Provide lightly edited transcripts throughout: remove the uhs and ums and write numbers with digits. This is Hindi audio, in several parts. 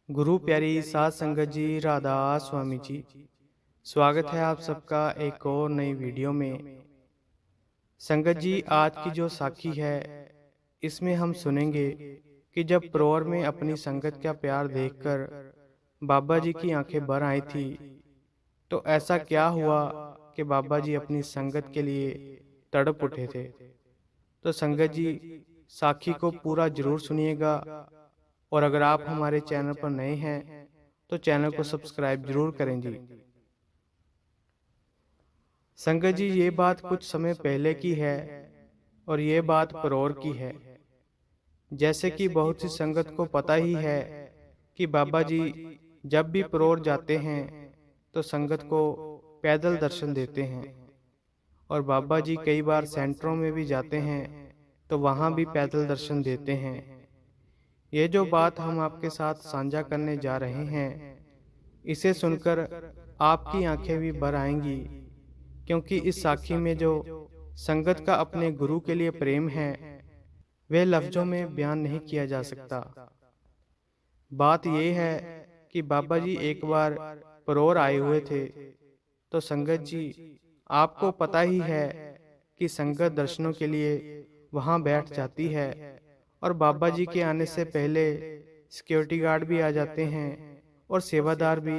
गुरु प्यारी साध संगत जी, राधा स्वामी जी। स्वागत है आप सबका एक और नई वीडियो में। संगत जी, आज की जो साखी है इसमें हम सुनेंगे कि जब प्रौर में अपनी संगत का प्यार देखकर बाबा जी की आंखें भर आई थी, तो ऐसा क्या हुआ कि बाबा जी अपनी संगत के लिए तड़प उठे थे। तो संगत जी, साखी को पूरा जरूर सुनिएगा, और अगर आप हमारे चैनल पर नए हैं तो चैनल को सब्सक्राइब जरूर करें जी। संगत जी, ये बात कुछ समय पहले की है और ये बात परौर की है। जैसे कि बहुत सी संगत को पता ही है कि बाबा जी जब भी परौर जाते हैं तो संगत को पैदल दर्शन देते हैं, और बाबा जी कई बार सेंटरों में भी जाते हैं तो वहाँ भी पैदल दर्शन देते हैं। ये जो बात हम आपके साथ साझा करने जा रहे हैं, इसे सुनकर आपकी आंखें भी भर आएंगी, क्योंकि इस साखी में जो संगत का अपने गुरु के लिए प्रेम है वह लफ्जों में बयान नहीं किया जा सकता। बात यह है कि बाबा जी एक बार परौर आए हुए थे। तो संगत जी, आपको पता ही है कि संगत दर्शनों के लिए वहां बैठ जाती है, और बाबा जी के आने से पहले सिक्योरिटी गार्ड भी आ जाते हैं और सेवादार भी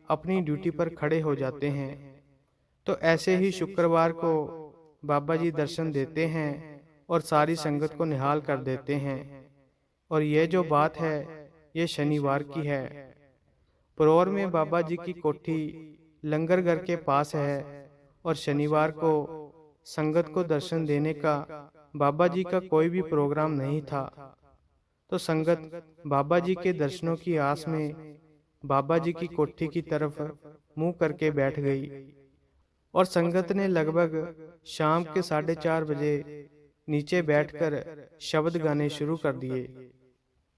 अपनी ड्यूटी पर खड़े हो जाते हैं। तो ऐसे ही शुक्रवार को बाबा जी दर्शन देते हैं और सारी संगत को निहाल कर देते हैं। और यह जो बात है ये शनिवार की है। परौर में बाबा जी की कोठी लंगर घर के पास है, और शनिवार को संगत को दर्शन देने का बाबा जी का कोई भी प्रोग्राम नहीं था। तो संगत बाबा जी के दर्शनों की आस में बाबा जी की कोठी की तरफ मुंह करके बैठ गई, और संगत ने लगभग शाम के 4:30 बजे नीचे बैठकर शब्द गाने शुरू कर दिए।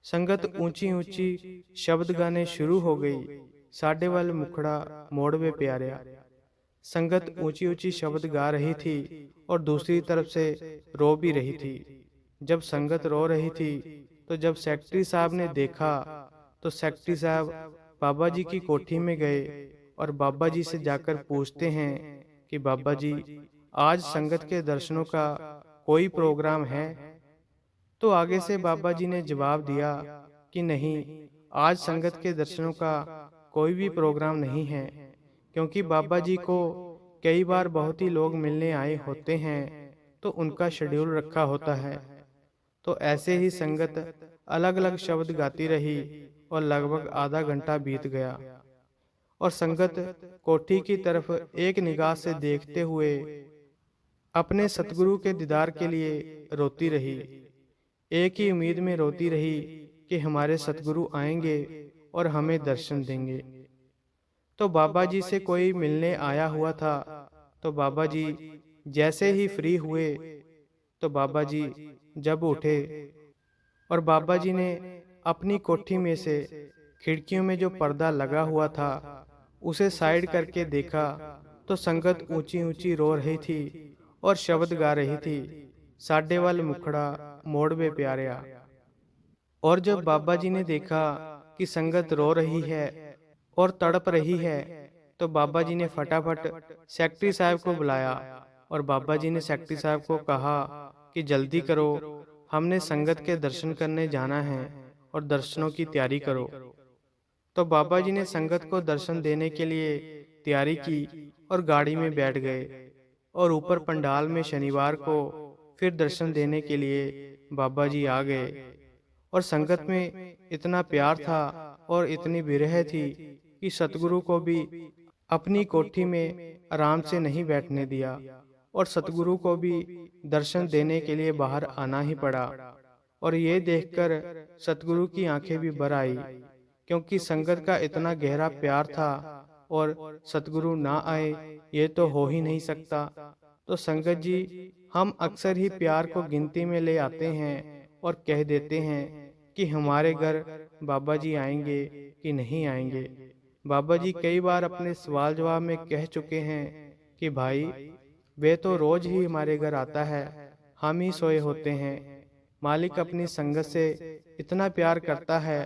संगत ऊंची ऊंची शब्द गाने शुरू हो गई। साडे वाल मुखड़ा मोड़वे प्यारिया। संगत ऊंची ऊंची शब्द गा रही थी और दूसरी तरफ से रो भी रही थी। जब संगत रो रही थी तो जब सेक्रेटरी साहब ने देखा, तो सेक्रेटरी साहब बाबा जी की कोठी में गए और बाबा जी से जाकर पूछते हैं कि बाबा जी, आज संगत के दर्शनों का कोई प्रोग्राम है। तो आगे से बाबा जी ने जवाब दिया कि नहीं, आज संगत के दर्शनों का कोई भी प्रोग्राम नहीं है, क्योंकि बाबा जी को कई बार बहुत ही लोग मिलने आए होते हैं, तो उनका शेड्यूल रखा होता है। तो ऐसे ही संगत अलग अलग शब्द गाती रही और लगभग आधा घंटा बीत गया, और संगत कोठी की तरफ एक निगाह से देखते हुए अपने सतगुरु के दीदार के लिए रोती रही। एक ही उम्मीद में रोती रही कि हमारे सतगुरु आएंगे और हमें दर्शन देंगे। तो बाबा जी से कोई मिलने आया हुआ था। तो बाबा जी जैसे ही फ्री हुए, तो बाबा जी जब उठे और बाबा जी ने अपनी कोठी में से खिड़कियों में जो पर्दा लगा हुआ था उसे साइड करके देखा, तो संगत ऊंची ऊंची रो रही थी और शब्द गा रही थी, साडे वाल मुखड़ा मोड़वे प्यारिया। और जब बाबा जी ने देखा कि संगत रो रही है और तड़प रही है, तो बाबा जी ने फटाफट सेक्रेटरी साहब को बुलाया, और बाबा जी ने सेक्रेटरी साहब को कहा कि जल्दी करो, हमने संगत के दर्शन करने जाना है और दर्शनों की तैयारी करो। तो बाबा जी ने संगत को दर्शन देने के लिए तैयारी की और गाड़ी में बैठ गए, और ऊपर पंडाल में शनिवार को फिर दर्शन देने के लिए बाबा जी आ गए। और संगत में इतना प्यार था और इतनी विरह थी कि सतगुरु को भी अपनी कोठी में आराम से नहीं बैठने दिया, और सतगुरु को भी दर्शन देने के लिए बाहर आना ही पड़ा। और ये देखकर सतगुरु की आंखें भी भर आई, क्योंकि संगत का इतना गहरा प्यार था, और सतगुरु ना आए ये तो हो ही नहीं सकता। तो संगत जी, हम अक्सर ही प्यार को गिनती में ले आते हैं और कह देते हैं कि हमारे घर बाबा जी आएंगे कि नहीं आएंगे। बाबा जी कई बार अपने सवाल जवाब में कह चुके हैं कि भाई, वे तो रोज ही हमारे घर आता है, हम ही सोए होते हैं। मालिक अपनी संगत से इतना प्यार करता है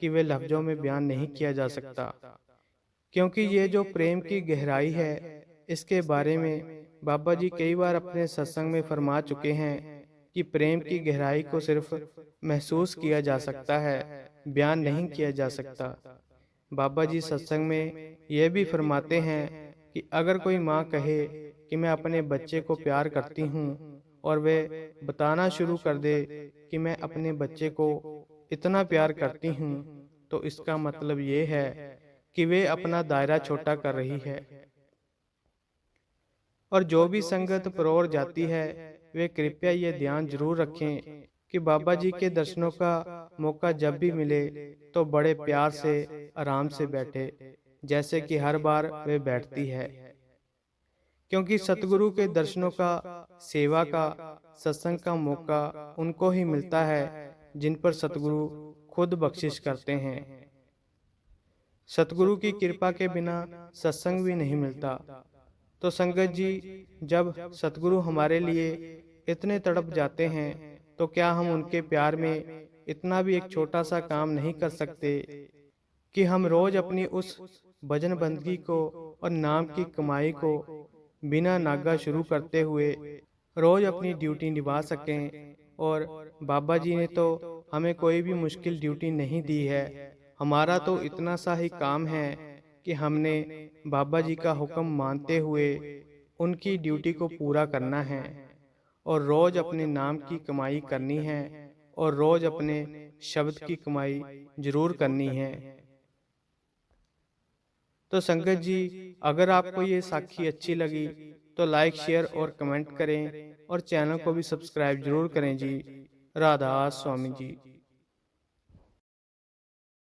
कि वे लफ्ज़ों में बयान नहीं किया जा सकता। क्योंकि ये जो प्रेम की गहराई है, इसके बारे में बाबा जी कई बार अपने सत्संग में फरमा चुके हैं कि प्रेम की गहराई को सिर्फ महसूस किया जा सकता है, बयान नहीं किया जा सकता। बाबा जी सत्संग में यह भी फरमाते हैं कि अगर कोई माँ कहे कि मैं अपने बच्चे को प्यार करती हूँ और वे बताना शुरू कर दे कि मैं अपने बच्चे को इतना प्यार करती हूँ, तो इसका मतलब ये है कि वे अपना दायरा छोटा कर रही है। और जो भी संगत परोर जाती है, वे कृपया ये ध्यान जरूर रखें कि बाबा जी के दर्शनों का मौका जब भी मिले तो बड़े प्यार से आराम से बैठे, जैसे कि हर बार वे बैठती है। क्योंकि सतगुरु के दर्शनों का, सेवा का, सत्संग का मौका उनको ही मिलता है जिन पर सतगुरु खुद बख्शिश करते हैं। सतगुरु की कृपा के बिना सत्संग भी नहीं मिलता। तो संगत जी, जब सतगुरु हमारे लिए इतने तड़प जाते हैं, तो क्या हम उनके प्यार में इतना भी एक छोटा सा काम नहीं कर सकते कि हम रोज अपनी उस भजन बंदगी को और नाम की कमाई को बिना नागा शुरू करते हुए रोज अपनी ड्यूटी निभा सकें। और बाबा जी ने तो हमें कोई भी मुश्किल ड्यूटी नहीं दी है। हमारा तो इतना सा ही काम है कि हमने बाबा जी का हुक्म मानते हुए उनकी ड्यूटी को पूरा करना है और रोज अपने नाम की कमाई करनी है और रोज अपने शब्द की कमाई जरूर करनी है। तो संगत जी, अगर आपको ये साखी अच्छी लगी तो लाइक, शेयर और कमेंट करें और चैनल को भी सब्सक्राइब जरूर करें जी। राधा स्वामी जी।